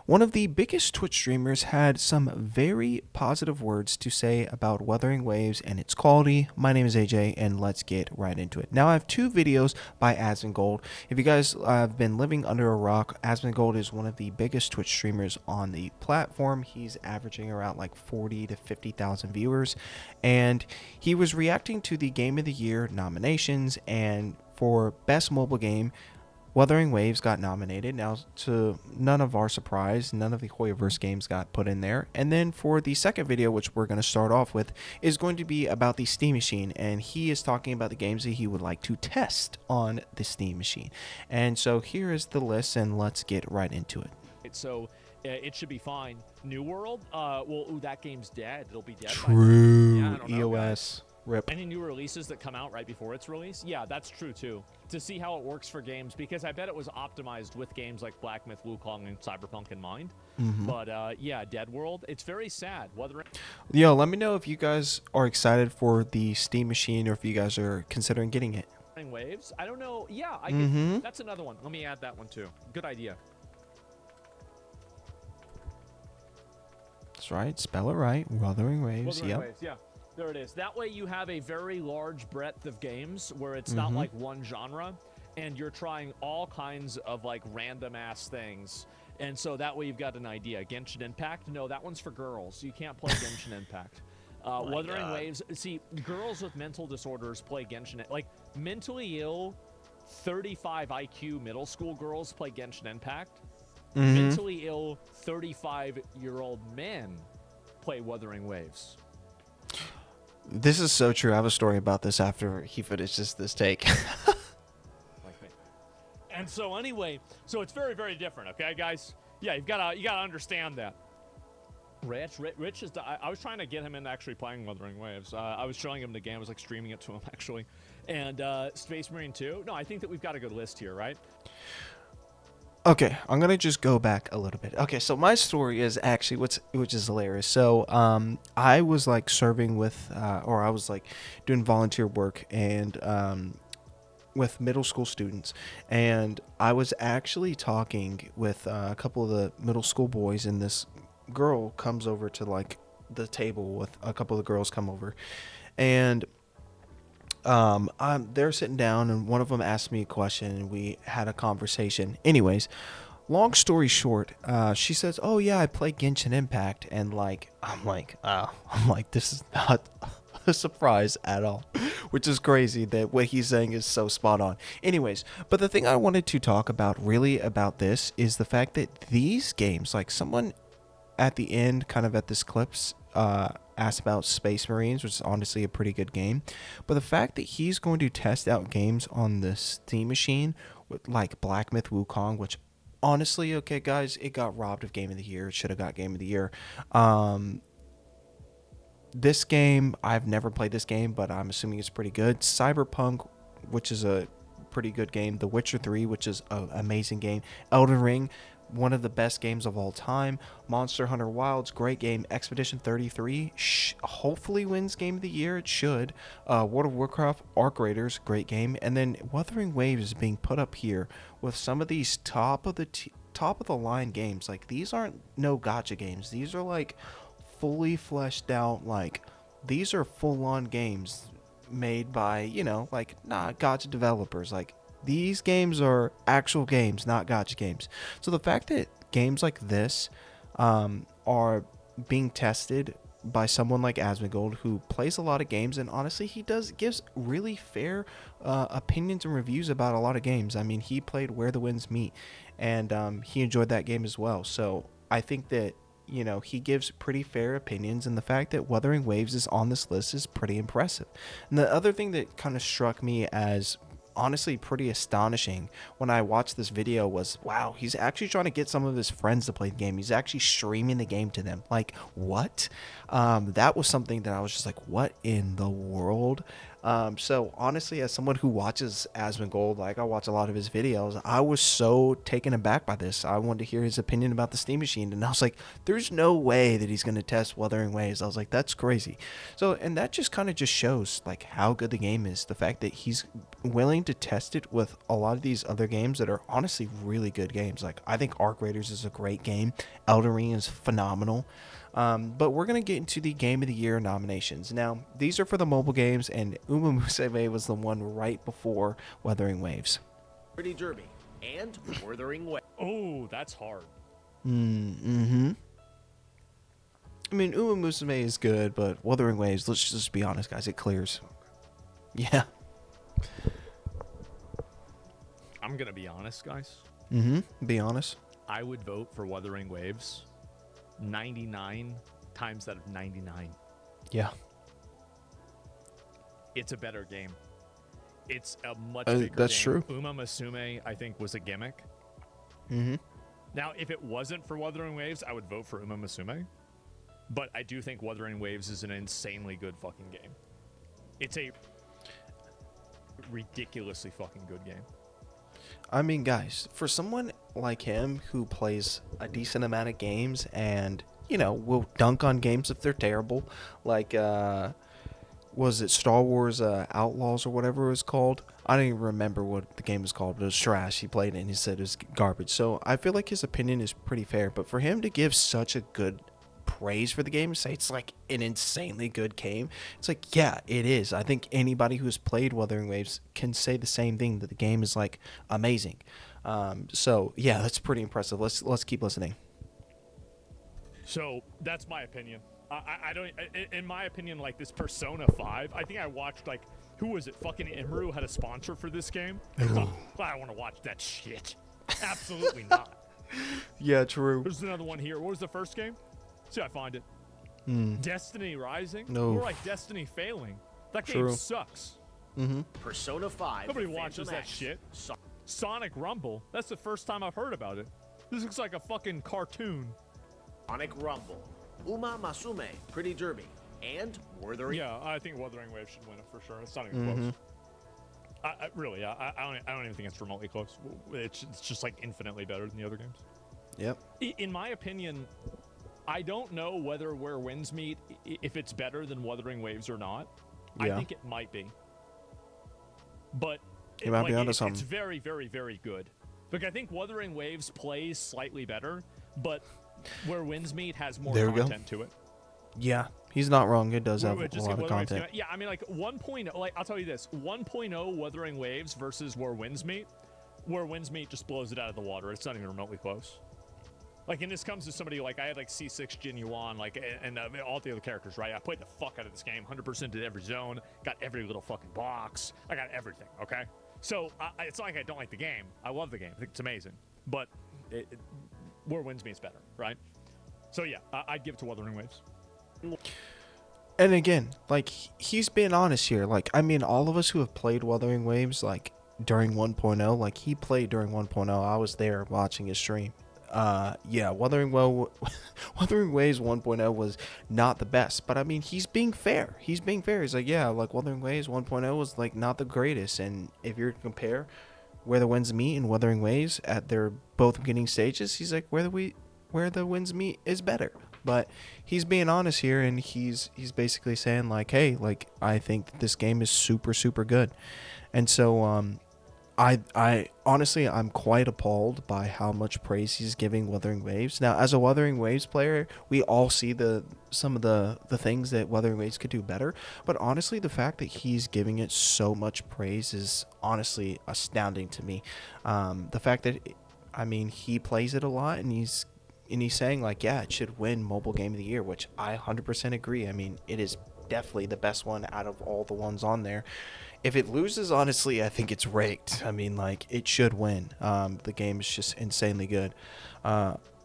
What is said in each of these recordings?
One of the biggest Twitch streamers had some very positive words to say about Wuthering Waves and its quality. My name is AJ, and let's get right into it. Now, I have two videos by Asmongold. If you guys have been living under a rock, Asmongold is one of the biggest Twitch streamers on the platform. He's averaging around like 40 to 50,000 viewers, and he was reacting to the Game of the Year nominations, and for Best Mobile Game, Wuthering Waves got nominated. Now, to none of our surprise, none of the Hoyoverse games got put in there. And then for the second video, which we're going to start off with, is going to be about the Steam Machine. And he is talking about the games that he would like to test on the Steam Machine. And so here is the list, and let's get right into it. So it should be fine. New World, that game's dead. It'll be dead. True. Yeah, I don't know, EOS. Rip. Any new releases that come out right before its release? Yeah, that's true too. To see how it works for games, because I bet it was optimized with games like Black Myth, Wukong, and Cyberpunk in mind. But yeah, Dead World, it's very sad. Yo, let me know if you guys are excited for the Steam Machine or if you guys are considering getting it. Wuthering Waves, I don't know. Yeah, that's another one. Let me add that one too. Good idea. That's right. Spell it right. Wuthering Waves. Wuthering Waves, yeah. There it is. That way you have a very large breadth of games where it's not like one genre and you're trying all kinds of like random ass things. And so that way you've got an idea. Genshin Impact? No, that one's for girls. You can't play Genshin Impact. Wuthering Waves. See, girls with mental disorders play Genshin. Like mentally ill 35 IQ middle school girls play Genshin Impact. Mentally ill 35-year-old men play Wuthering Waves. This is so true. I have a story about this after he finishes this take. Like me. And so anyway, so it's very, very different, okay, guys? Yeah, you gotta understand that. Rich is. I was trying to get him into actually playing Wuthering Waves. I was showing him the game. I was like streaming it to him actually. And Space Marine 2. No, I think that we've got a good list here, right? Okay, I'm gonna just go back a little bit. Okay, so my story is actually which is hilarious. So I was like serving with or I was like doing volunteer work and with middle school students, and I was actually talking with a couple of the middle school boys, and this girl comes over to like the table with a couple of the girls come over, and they're sitting down, and one of them asked me a question, and we had a conversation. Anyways, long story short, she says, "Oh yeah, I play Genshin Impact," and like, I'm like, this is not a surprise at all, which is crazy that what he's saying is so spot on. Anyways, but the thing I wanted to talk about really about this is the fact that these games, like someone at the end, kind of at this clips, asked about Space Marines, which is honestly a pretty good game. But the fact that he's going to test out games on the Steam Machine with like Black Myth Wukong, which honestly, okay guys, it got robbed of Game of the Year. It should have got Game of the Year. This game, I've never played this game, but I'm assuming it's pretty good. Cyberpunk, which is a pretty good game. The Witcher 3, which is an amazing game. Elden Ring, one of the best games of all time. Monster Hunter Wilds, great game. Expedition 33 hopefully wins Game of the Year. It should. World of Warcraft, Arc Raiders, great game. And then Wuthering Waves is being put up here with some of these top of the line games. Like, these aren't no gotcha games. These are like fully fleshed out, like these are full on games made by, you know, like not gotcha developers. Like, these games are actual games, not gotcha games. So the fact that games like this are being tested by someone like Asmongold, who plays a lot of games, and honestly, he gives really fair opinions and reviews about a lot of games. I mean, he played Where the Winds Meet, and he enjoyed that game as well. So I think that, you know, he gives pretty fair opinions, and the fact that Wuthering Waves is on this list is pretty impressive. And the other thing that kind of struck me as honestly pretty astonishing when I watched this video was, wow, he's actually trying to get some of his friends to play the game. He's actually streaming the game to them. Like, what? That was something that I was just like, what in the world? So honestly, as someone who watches Asmongold, like I watch a lot of his videos, I was so taken aback by this. I wanted to hear his opinion about the Steam Machine, and I was like, "There's no way that he's going to test Wuthering Waves." I was like, "That's crazy." So, and that just kind of just shows like how good the game is. The fact that he's willing to test it with a lot of these other games that are honestly really good games. Like I think Arc Raiders is a great game. Elden Ring is phenomenal. But we're going to get into the Game of the Year nominations. Now, these are for the mobile games, and Uma Musume was the one right before Wuthering Waves. Pretty Derby and Wuthering Waves. Oh, that's hard. Mm-hmm. I mean, Uma Musume is good, but Wuthering Waves, let's just be honest, guys, it clears. Yeah. I'm going to be honest, guys. Mm-hmm. Be honest. I would vote for Wuthering Waves 99 times out of 99. Yeah. It's a better game. It's a much bigger that's game. true. Uma Musume, I think, was a gimmick. Mm-hmm. Now, if it wasn't for Wuthering Waves, I would vote for Uma Musume. But I do think Wuthering Waves is an insanely good fucking game. It's a ridiculously fucking good game. I mean, guys, for someone like him who plays a decent amount of games and, you know, will dunk on games if they're terrible, like, was it Star Wars Outlaws or whatever it was called? I don't even remember what the game was called, but it was trash. He played it and he said it was garbage. So I feel like his opinion is pretty fair, but for him to give such a good praise for the game, say it's like an insanely good game, it's like, yeah, it is. I think anybody who's played Wuthering Waves can say the same thing, that the game is like amazing. So yeah, that's pretty impressive. Let's keep listening. So that's my opinion. I don't, in my opinion, like this Persona 5, I think I watched like, who was it? Fucking Imru had a sponsor for this game. I don't want to watch that shit. Absolutely not. Yeah, true. There's another one here. What was the first game? See, I find it. Destiny Rising? No. More like Destiny failing. That game True. sucks. Mm-hmm. Persona 5. Nobody Phantom watches that X. shit. Sonic Rumble? That's the first time I've heard about it. This looks like a fucking cartoon. Sonic Rumble. Uma Musume, Pretty Derby, and Wuthering. Yeah, I think Wuthering Waves should win it for sure. It's not even close. Really, I don't even think it's remotely close. It's just like infinitely better than the other games. Yep. In my opinion, I don't know whether Where Winds Meet, if it's better than Wuthering Waves or not. Yeah. I think it might be. But You might be onto something. It's very, very, very good. Like, I think Wuthering Waves plays slightly better, but Where Winds Meet has more content to it. Yeah, he's not wrong. It does have a Just lot of Wuthering Waves content. yeah, I mean, like 1.0, like I'll tell you this, 1.0 Wuthering Waves versus Where Winds Meet. Where Winds Meet just blows it out of the water. It's not even remotely close. Like, and this comes to somebody like I had like C6 Jin Yuan, like, and all the other characters, right? I played the fuck out of this game, 100% did every zone, got every little fucking box, I got everything. Okay, so it's not like I don't like the game. I love the game. I think it's amazing, but Where Winds Meet's better, right? So yeah, I'd give it to Wuthering Waves. And again, like, he's being honest here. Like, I mean, all of us who have played Wuthering Waves, like, during 1.0, like, he played during 1.0. I was there watching his stream. Yeah, Wuthering Waves 1.0 was not the best, but I mean, he's being fair. He's like, yeah, like, Wuthering Waves 1.0 was, like, not the greatest. And if you're to compare Where the Winds Meet and Wuthering Waves at their both beginning stages, he's like, Where the Winds Meet is better. But he's being honest here, and he's basically saying, like, hey, like, I think that this game is super, super good. And so I honestly, I'm quite appalled by how much praise he's giving Wuthering Waves. Now, as a Wuthering Waves player, we all see some of the things that Wuthering Waves could do better. But honestly, the fact that he's giving it so much praise is honestly astounding to me. The fact that, I mean, he plays it a lot, and he's saying, like, yeah, it should win Mobile Game of the Year, which I 100% agree. I mean, it is definitely the best one out of all the ones on there. If it loses, honestly, I think it's rigged. I mean, like, it should win. The game is just insanely good.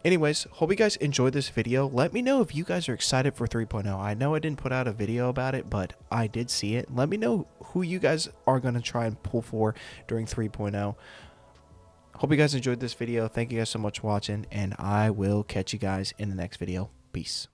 Anyways, hope you guys enjoyed this video. Let me know if you guys are excited for 3.0. I know I didn't put out a video about it, but I did see it. Let me know who you guys are going to try and pull for during 3.0. Hope you guys enjoyed this video. Thank you guys so much for watching, and I will catch you guys in the next video. Peace.